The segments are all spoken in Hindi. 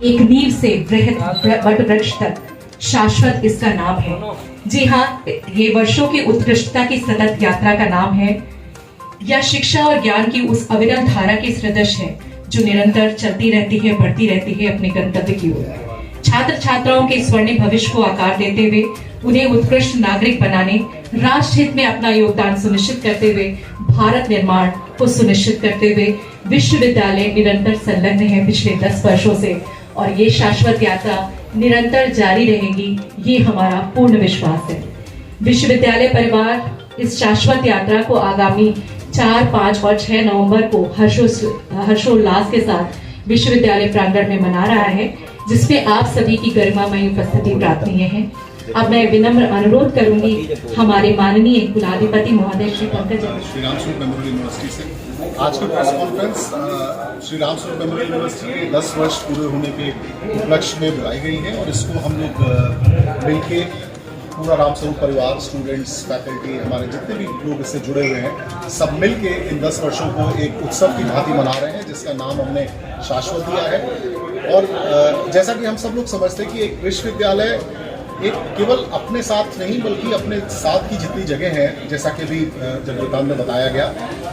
एक नींव से बृहद वट वृक्ष तक शाश्वत इसका नाम है। जी हाँ, ये वर्षों की उत्कृष्टता की सतत यात्रा का नाम है, या शिक्षा और ज्ञान की उस अविरल धारा की सदृश है जो निरंतर चलती रहती है, बढ़ती रहती है अपने गंतव्य की ओर। छात्र छात्राओं के स्वर्णिम भविष्य को आकार देते हुए उन्हें उत्कृष्ट नागरिक बनाने, राष्ट्र हित में अपना योगदान सुनिश्चित करते हुए, भारत निर्माण को सुनिश्चित करते हुए विश्वविद्यालय निरंतर संलग्न है पिछले 10 वर्षों से, और ये शाश्वत यात्रा निरंतर जारी रहेगी, ये हमारा पूर्ण विश्वास है। विश्वविद्यालय परिवार इस शाश्वत यात्रा को आगामी 4, 5 और 6 नवंबर को हर्षोल्लास के साथ विश्वविद्यालय प्रांगण में मना रहा है, जिसमें आप सभी की गरिमामयी उपस्थिति प्रार्थनीय है। अब मैं विनम्र अनुरोध करूंगी हमारे माननीय कुलाधिपति महोदय श्री पंकज श्री राम स्वरूप मेमोरियल यूनिवर्सिटी से आज का press conference Shri Ram Swaroop memorial university के 10 वर्ष पूरे होने के उपलक्ष्य में बुलाई गई है, और इसको हम लोग मिलके पूरा राम स्वरूप परिवार, स्टूडेंट्स, फैकल्टी, हमारे जितने भी लोग इससे जुड़े हुए हैं, सब मिल के इन 10 वर्षों को एक उत्सव की भांति मना रहे हैं, जिसका नाम हमने शाश्वत दिया है। और जैसा कि हम सब लोग समझते हैं कि एक विश्वविद्यालय एक केवल अपने साथ नहीं बल्कि अपने साथ की जितनी जगह है, जैसा कि भी जब वृतांत में बताया गया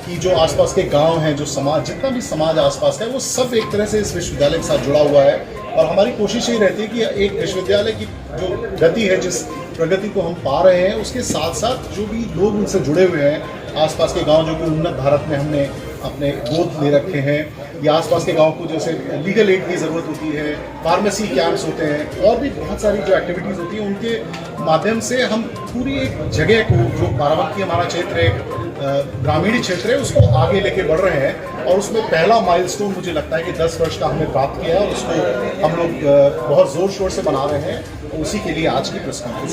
कि जो आसपास के गांव हैं, जो समाज, जितना भी समाज आसपास का है, वो सब एक तरह से इस विश्वविद्यालय के साथ जुड़ा हुआ है। और हमारी कोशिश यही रहती है कि एक विश्वविद्यालय की जो गति है, जिस प्रगति को हम पा रहे हैं, उसके साथ साथ जो भी लोग उनसे जुड़े हुए हैं, आसपास के गांव जो कि उन्नत भारत में हमने अपने गोद ले रखे हैं, या आसपास के गांव को जैसे लीगल एड की ज़रूरत होती है, फार्मेसी कैंप्स होते हैं, और भी बहुत सारी जो एक्टिविटीज़ होती हैं, उनके माध्यम से हम पूरी एक जगह को, जो बाराबंकी हमारा क्षेत्र है, ग्रामीण क्षेत्र है, उसको आगे लेके बढ़ रहे हैं। और उसमें पहला माइलस्टोन मुझे लगता है कि 10 वर्ष का हमने प्राप्त किया है, और उसको हम लोग बहुत ज़ोर शोर से मना रहे हैं। उसी के लिए आज की प्रेस कॉन्फ्रेंस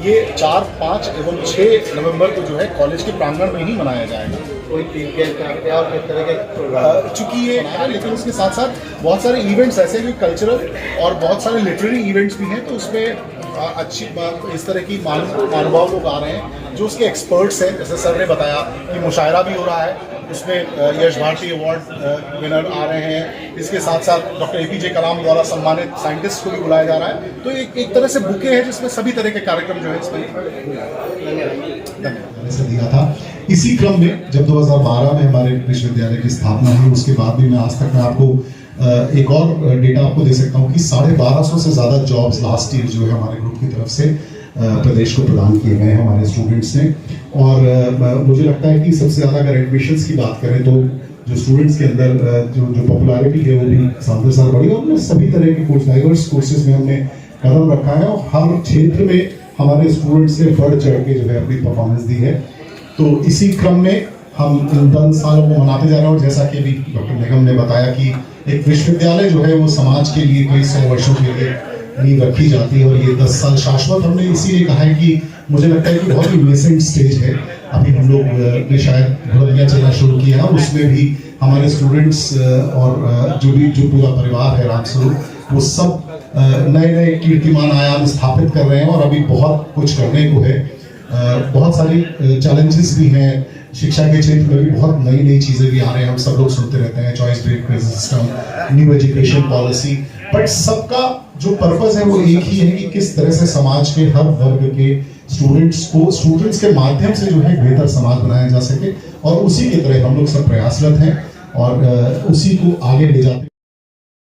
ये 4, 5 एवं 6 नवंबर को जो है कॉलेज के प्रांगण में ही मनाया जाएगा। चूंकि ये है, लेकिन उसके साथ साथ बहुत सारे इवेंट्स ऐसे भी कल्चरल और बहुत सारे लिटरेरी इवेंट्स भी हैं, तो उसमें अच्छी इस तरह की महानुभाव लोग आ रहे हैं जो उसके एक्सपर्ट्स हैं। जैसे सर ने बताया कि मुशायरा भी हो रहा है, उसमें यश भारती अवार्ड विनर आ रहे हैं। इसके साथ साथ डॉक्टर APJ कलाम द्वारा सम्मानित साइंटिस्ट को भी बुलाया जा रहा है। तो एक तरह से बुके है जिसमें सभी तरह के कार्यक्रम जो है इसमें दिया था। इसी क्रम में जब 2012 में हमारे विश्वविद्यालय की स्थापना हुई, उसके बाद भी मैं आज तक मैं आपको एक और डेटा आपको दे सकता हूँ कि 1250 से ज़्यादा जॉब्स लास्ट ईयर जो है हमारे ग्रुप की तरफ से प्रदेश को प्रदान किए गए हैं हमारे स्टूडेंट्स ने। और मुझे लगता है कि सबसे ज़्यादा अगर एडमिशन्स की बात करें तो जो स्टूडेंट्स के अंदर जो पॉपुलैरिटी है वो भी साल साल बढ़ी, और सभी तरह के कोर्स, डाइवर्स कोर्सेज में हमने कदम रखा है, और हर क्षेत्र में हमारे स्टूडेंट्स ने बढ़ चढ़ के जो है अपनी परफॉर्मेंस दी है। तो इसी क्रम में हम इन 10 सालों को मनाते जा रहे हैं, और जैसा कि अभी डॉक्टर निगम ने बताया कि एक विश्वविद्यालय जो है वो समाज के लिए कई 100 वर्षों के लिए नींव रखी जाती है, और ये 10 साल शाश्वत हमने इसीलिए कहा है कि मुझे लगता है कि बहुत ही नेसेंट स्टेज है। अभी हम लोग ने शायद घोड़ियाँ चलना शुरू किया है, उसमें भी हमारे स्टूडेंट्स और जो पूरा परिवार है रामस्वरूप, वो सब नए नए कीर्तिमान आयाम स्थापित कर रहे हैं, और अभी बहुत कुछ करने को है। बहुत सारी चैलेंजेस भी हैं, शिक्षा के क्षेत्र में भी बहुत नई नई चीज़ें भी आ रहे हैं, हम सब लोग सुनते रहते हैं, choice based system, new education policy, but सबका जो पर्पस है वो एक ही है कि किस तरह से समाज के हर वर्ग के स्टूडेंट्स के माध्यम से जो है बेहतर समाज बनाया जा सके, और उसी की तरह हम लोग सब प्रयासरत हैं और उसी को आगे ले जाते हैं।